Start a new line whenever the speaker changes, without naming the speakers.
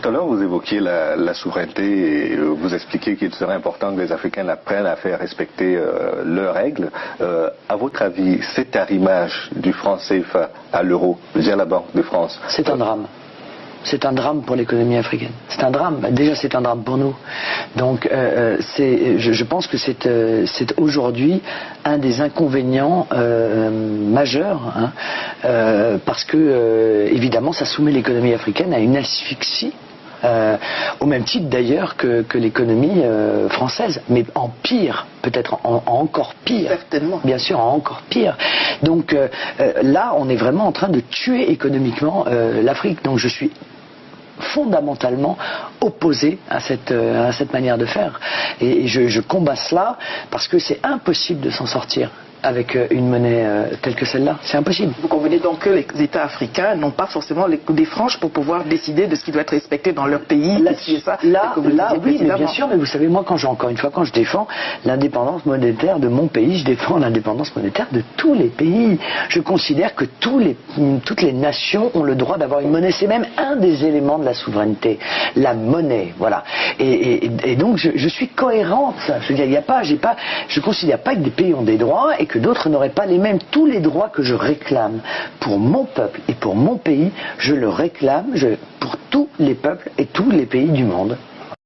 à l'heure, vous évoquiez la souveraineté et vous expliquiez qu'il serait important que les Africains apprennent à faire respecter leurs règles. À votre avis, cet arrimage du franc CFA à l'euro via la Banque de France...
C'est un drame. C'est un drame pour l'économie africaine. C'est un drame. Déjà, c'est un drame pour nous. Donc, je pense que c'est aujourd'hui un des inconvénients majeurs, hein, parce que, évidemment, ça soumet l'économie africaine à une asphyxie. Au même titre d'ailleurs que l'économie française, mais en pire, peut-être en encore pire.
Certainement.
Bien sûr, en encore pire. Donc là, on est vraiment en train de tuer économiquement l'Afrique. Donc je suis fondamentalement opposé à cette manière de faire. Et je combats cela parce que c'est impossible de s'en sortir avec une monnaie telle que celle-là. C'est impossible.
Vous convenez donc que les États africains n'ont pas forcément les coups des franches pour pouvoir décider de ce qui doit être respecté dans leur pays.
Là, oui, mais bien sûr, mais vous savez, moi, encore une fois, quand je défends l'indépendance monétaire de mon pays, je défends l'indépendance monétaire de tous les pays. Je considère que toutes les nations ont le droit d'avoir une monnaie. C'est même un des éléments de la souveraineté. La monnaie, voilà. Et donc, je suis cohérente. Je veux dire, je considère pas que des pays ont des droits et que d'autres n'auraient pas les mêmes. Tous les droits que je réclame pour mon peuple et pour mon pays, je le réclame pour tous les peuples et tous les pays du monde.